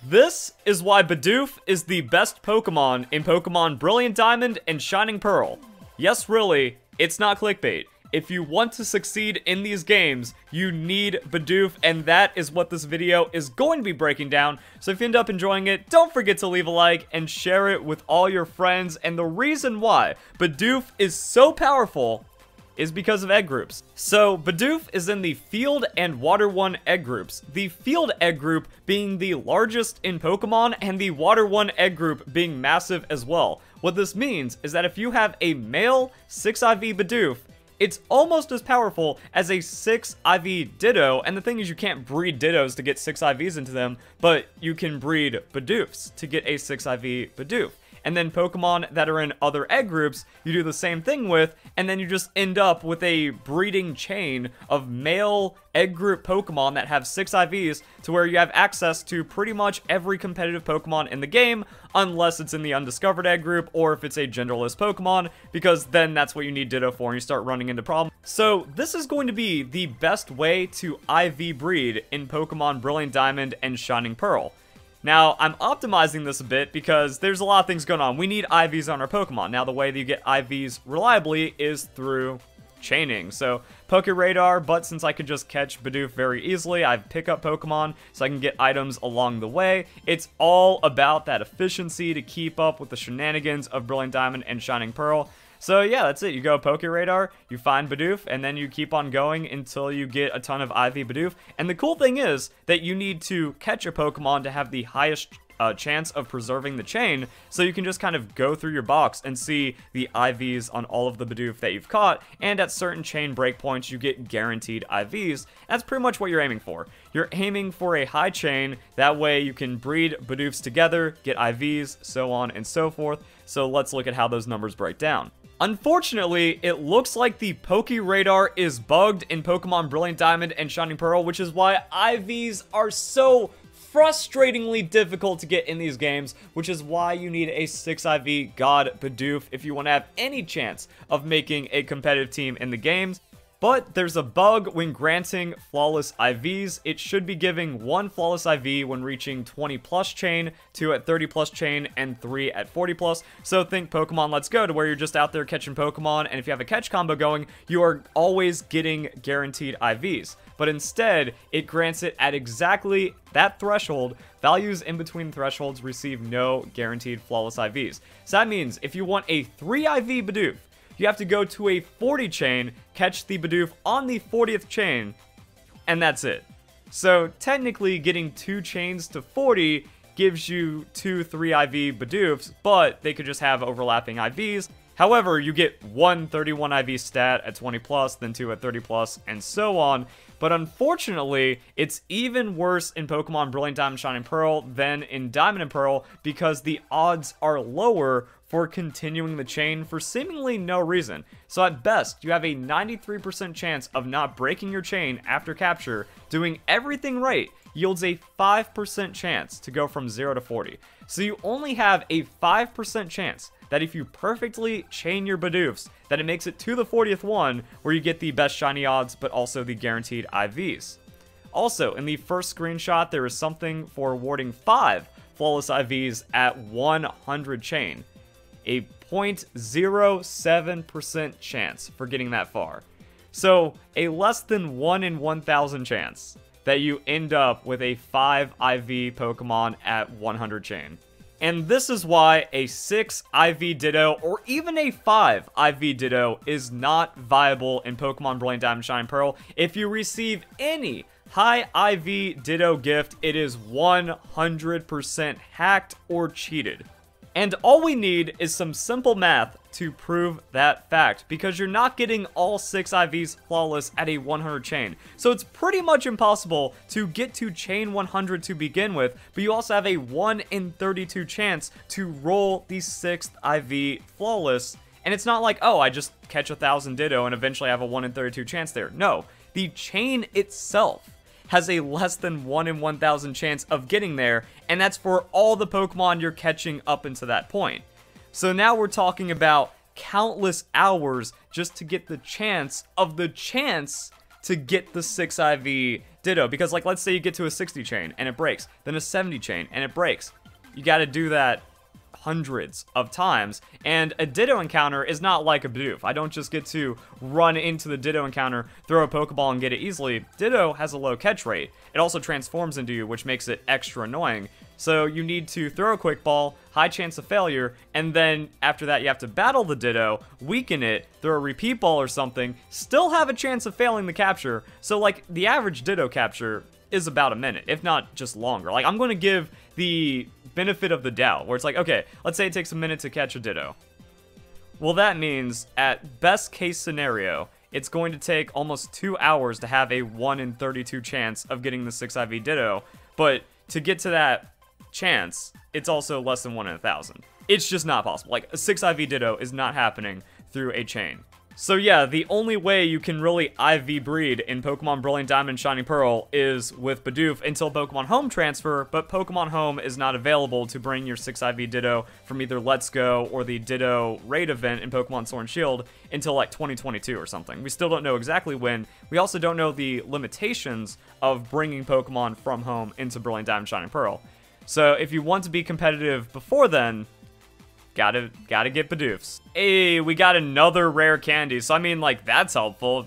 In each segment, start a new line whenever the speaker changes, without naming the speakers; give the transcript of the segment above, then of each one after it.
This is why Bidoof is the best Pokemon in Pokemon Brilliant Diamond and Shining Pearl. Yes, really, it's not clickbait. If you want to succeed in these games, you need Bidoof, and that is what this video is going to be breaking down. So if you end up enjoying it, don't forget to leave a like and share it with all your friends. And the reason why Bidoof is so powerful is because of egg groups. So Bidoof is in the Field and Water 1 egg groups. The Field egg group being the largest in Pokemon and the Water 1 egg group being massive as well. What this means is that if you have a male 6IV Bidoof, it's almost as powerful as a 6IV Ditto, and the thing is you can't breed Dittos to get 6IVs into them, but you can breed Bidoofs to get a 6IV Bidoof. And then Pokemon that are in other egg groups, you do the same thing with, and then you just end up with a breeding chain of male egg group Pokemon that have 6 IVs to where you have access to pretty much every competitive Pokemon in the game, unless it's in the undiscovered egg group or if it's a genderless Pokemon, because then that's what you need Ditto for and you start running into problems. So this is going to be the best way to IV breed in Pokemon Brilliant Diamond and Shining Pearl. Now, I'm optimizing this a bit because there's a lot of things going on. We need IVs on our Pokemon. Now, the way that you get IVs reliably is through chaining. So, Pokeradar, but since I could just catch Bidoof very easily, I pick up Pokemon so I can get items along the way. It's all about that efficiency to keep up with the shenanigans of Brilliant Diamond and Shining Pearl. So yeah, that's it. You go Pokeradar, you find Bidoof, and then you keep on going until you get a ton of IV Bidoof. And the cool thing is that you need to catch a Pokemon to have the highest chance of preserving the chain, so you can just kind of go through your box and see the IVs on all of the Bidoof that you've caught, and at certain chain breakpoints you get guaranteed IVs. That's pretty much what you're aiming for. You're aiming for a high chain, that way you can breed Bidoofs together, get IVs, so on and so forth. So let's look at how those numbers break down. Unfortunately, it looks like the Pokeradar is bugged in Pokemon Brilliant Diamond and Shining Pearl, which is why IVs are so frustratingly difficult to get in these games, which is why you need a 6IV God Bidoof if you want to have any chance of making a competitive team in the games. But there's a bug when granting flawless IVs. It should be giving 1 flawless IV when reaching 20 plus chain, 2 at 30 plus chain, and 3 at 40 plus. So think Pokemon Let's Go, to where you're just out there catching Pokemon, and if you have a catch combo going, you are always getting guaranteed IVs. But instead, it grants it at exactly that threshold. Values in between thresholds receive no guaranteed flawless IVs. So that means if you want a 3 IV Bidoof, you have to go to a 40 chain, catch the Bidoof on the 40th chain, and that's it. So technically getting 2 chains to 40 gives you 2 3 IV Bidoofs, but they could just have overlapping IVs. However, you get 1 31 IV stat at 20 plus, then 2 at 30 plus, and so on. But unfortunately, it's even worse in Pokemon Brilliant Diamond Shining Pearl than in Diamond and Pearl because the odds are lower for continuing the chain for seemingly no reason. So at best, you have a 93% chance of not breaking your chain after capture. Doing everything right yields a 5% chance to go from 0 to 40. So you only have a 5% chance that if you perfectly chain your Bidoofs, that it makes it to the 40th one, where you get the best shiny odds, but also the guaranteed IVs. Also, in the first screenshot, there is something for awarding 5 flawless IVs at 100 chain. A 0.07% chance for getting that far. So, a less than 1 in 1,000 chance that you end up with a 5 IV Pokemon at 100 chain. And this is why a 6 IV Ditto or even a 5 IV Ditto is not viable in Pokemon Brilliant Diamond Shining Pearl. If you receive any high IV Ditto gift, it is 100% hacked or cheated. And all we need is some simple math to prove that fact, because you're not getting all 6 IVs flawless at a 100 chain. So it's pretty much impossible to get to chain 100 to begin with, but you also have a 1 in 32 chance to roll the 6th IV flawless. And it's not like, oh, I just catch 1,000 Ditto and eventually have a 1 in 32 chance there. No, the chain itself has a less than 1 in 1,000 chance of getting there, and that's for all the Pokemon you're catching up until that point. So now we're talking about countless hours just to get the chance to get the 6 IV Ditto. Because, like, let's say you get to a 60 chain and it breaks, then a 70 chain and it breaks. You gotta do that hundreds of times, and a Ditto encounter is not like a Bidoof. I don't just get to run into the Ditto encounter, throw a Pokeball, and get it easily. Ditto has a low catch rate. It also transforms into you, which makes it extra annoying. So you need to throw a Quick Ball, high chance of failure, and then after that you have to battle the Ditto, weaken it, throw a Repeat Ball or something, still have a chance of failing the capture. So like the average Ditto capture is about a minute, if not just longer. Like I'm going to give the benefit of the doubt, where it's like, okay, let's say it takes a minute to catch a Ditto. Well, that means at best case scenario, it's going to take almost 2 hours to have a 1 in 32 chance of getting the 6 IV Ditto, but to get to that chance, it's also less than 1 in 1,000. It's just not possible. Like, a 6 IV Ditto is not happening through a chain. So yeah, the only way you can really IV breed in Pokemon Brilliant Diamond and Shining Pearl is with Bidoof until Pokemon Home transfer, but Pokemon Home is not available to bring your 6 IV Ditto from either Let's Go or the Ditto raid event in Pokemon Sword and Shield until like 2022 or something. We still don't know exactly when. We also don't know the limitations of bringing Pokemon from Home into Brilliant Diamond and Shining Pearl. So if you want to be competitive before then, gotta get Bidoofs. Hey, we got another rare candy, so I mean, like, that's helpful.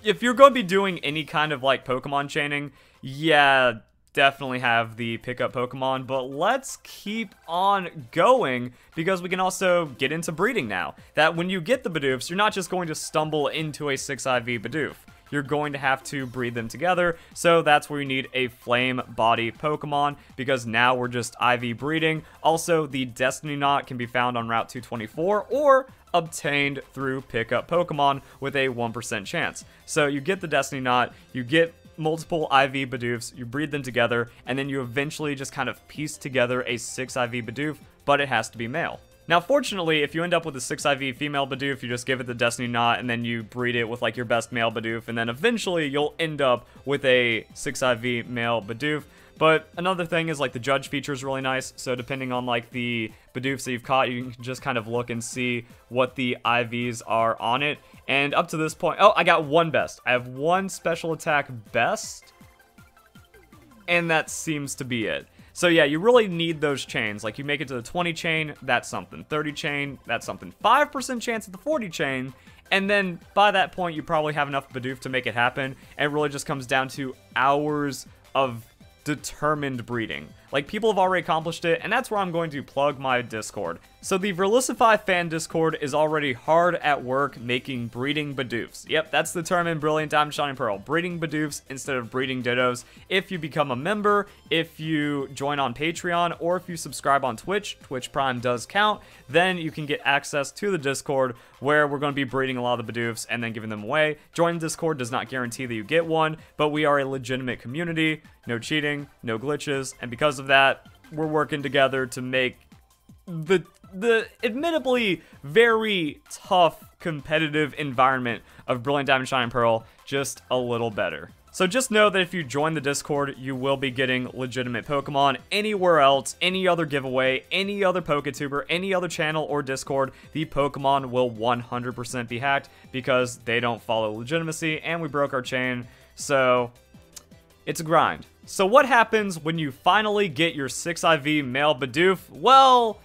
If you're going to be doing any kind of, like, Pokemon chaining, yeah, definitely have the pickup Pokemon, but let's keep on going, because we can also get into breeding now. That when you get the Bidoofs, you're not just going to stumble into a 6 IV Bidoof. You're going to have to breed them together, so that's where you need a flame body Pokemon, because now we're just IV breeding. Also, the Destiny Knot can be found on Route 224, or obtained through pickup Pokemon with a 1% chance. So you get the Destiny Knot, you get multiple IV Bidoofs, you breed them together, and then you eventually just kind of piece together a 6 IV Bidoof, but it has to be male. Now, fortunately, if you end up with a 6 IV female Bidoof, you just give it the Destiny Knot, and then you breed it with, like, your best male Bidoof, and then eventually you'll end up with a 6 IV male Bidoof. But another thing is, like, the Judge feature is really nice, so depending on, like, the Bidoofs that you've caught, you can just kind of look and see what the IVs are on it. And up to this point, oh, I got one best. I have one special attack best, and that seems to be it. So yeah, you really need those chains. Like, you make it to the 20 chain, that's something. 30 chain, that's something. 5% chance at the 40 chain, and then by that point, you probably have enough Bidoof to make it happen. And it really just comes down to hours of determined breeding. Like, people have already accomplished it, and that's where I'm going to plug my Discord. So the Verlisify fan Discord is already hard at work making breeding Bidoofs. Yep, that's the term in Brilliant Diamond Shining Pearl. Breeding Bidoofs instead of breeding Dittos. If you become a member, if you join on Patreon, or if you subscribe on Twitch, Twitch Prime does count, then you can get access to the Discord where we're going to be breeding a lot of the Bidoofs and then giving them away. Joining Discord does not guarantee that you get one, but we are a legitimate community. No cheating, no glitches, and because of that, we're working together to make the admittedly very tough competitive environment of Brilliant Diamond Shining Pearl just a little better. So just know that if you join the Discord, you will be getting legitimate Pokemon. Anywhere else, any other giveaway, any other PokeTuber, any other channel or Discord, the Pokemon will 100% be hacked because they don't follow legitimacy, and we broke our chain, so it's a grind. So what happens when you finally get your 6 IV male Bidoof? Well,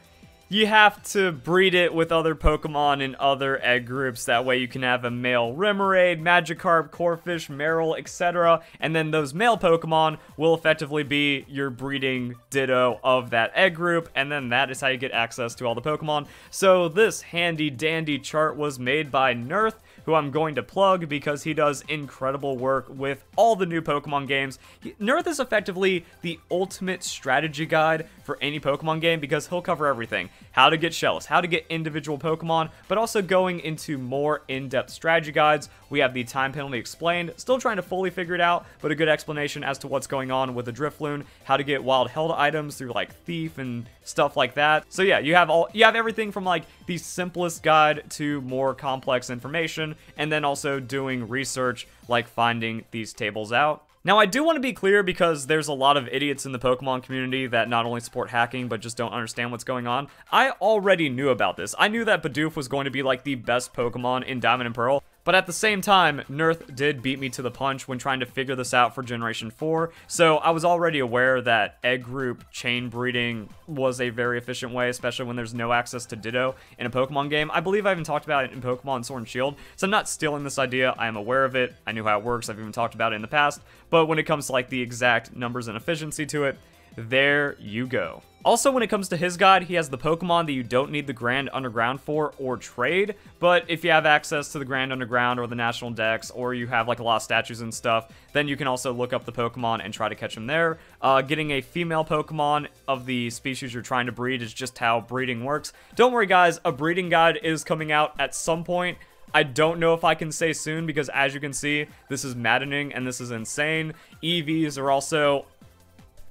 you have to breed it with other Pokemon in other egg groups. That way you can have a male Remoraid, Magikarp, Corphish, Marill, etc. And then those male Pokemon will effectively be your breeding Ditto of that egg group. And then that is how you get access to all the Pokemon. So this handy dandy chart was made by Nerth, who I'm going to plug because he does incredible work with all the new Pokemon games. Nerth is effectively the ultimate strategy guide for any Pokemon game because he'll cover everything. How to get shells, how to get individual Pokemon, but also going into more in-depth strategy guides. We have the time penalty explained, still trying to fully figure it out, but a good explanation as to what's going on with the Drifloon, how to get wild held items through like Thief and stuff like that. So yeah, you have everything from like the simplest guide to more complex information, and then also doing research like finding these tables out. Now, I do want to be clear because there's a lot of idiots in the Pokemon community that not only support hacking, but just don't understand what's going on. I already knew about this. I knew that Bidoof was going to be like the best Pokemon in Diamond and Pearl, But at the same time, Nerth did beat me to the punch when trying to figure this out for Generation 4, so I was already aware that egg group chain breeding was a very efficient way, especially when there's no access to Ditto in a Pokemon game. I believe I even talked about it in Pokemon Sword and Shield, so I'm not stealing this idea. I am aware of it. I knew how it works. I've even talked about it in the past, but when it comes to like the exact numbers and efficiency to it, there you go. Also, when it comes to his guide, he has the Pokemon that you don't need the Grand Underground for or trade, but if you have access to the Grand Underground or the National Dex, or you have like a lot of statues and stuff, then you can also look up the Pokemon and try to catch them there. Getting a female Pokemon of the species you're trying to breed is just how breeding works. Don't worry guys, a breeding guide is coming out at some point. I don't know if I can say soon because as you can see, this is maddening and this is insane. EVs are also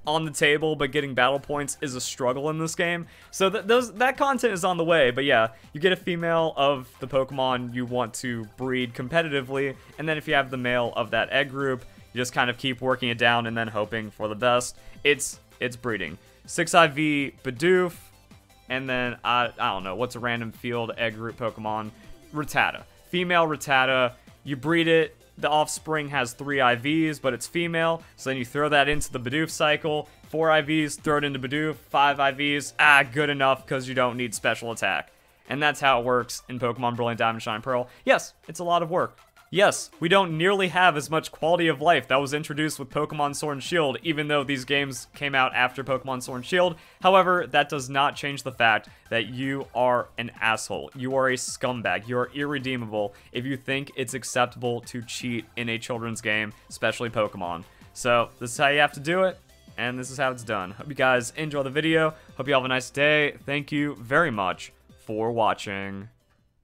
on the table, but getting battle points is a struggle in this game. So that content is on the way, but yeah, you get a female of the Pokemon you want to breed competitively, and then if you have the male of that egg group, you just kind of keep working it down and then hoping for the best. It's breeding. 6IV Bidoof, and then I don't know, what's a random field egg group Pokemon? Rattata. Female Rattata, you breed it. The offspring has 3 IVs, but it's female, so then you throw that into the Bidoof cycle. 4 IVs, throw it into Bidoof. 5 IVs, good enough because you don't need special attack. And that's how it works in Pokemon Brilliant Diamond, Shine Pearl. Yes, it's a lot of work. Yes, we don't nearly have as much quality of life that was introduced with Pokemon Sword and Shield, even though these games came out after Pokemon Sword and Shield. However, that does not change the fact that you are an asshole. You are a scumbag. You are irredeemable if you think it's acceptable to cheat in a children's game, especially Pokemon. So, this is how you have to do it, and this is how it's done. Hope you guys enjoy the video. Hope you have a nice day. Thank you very much for watching.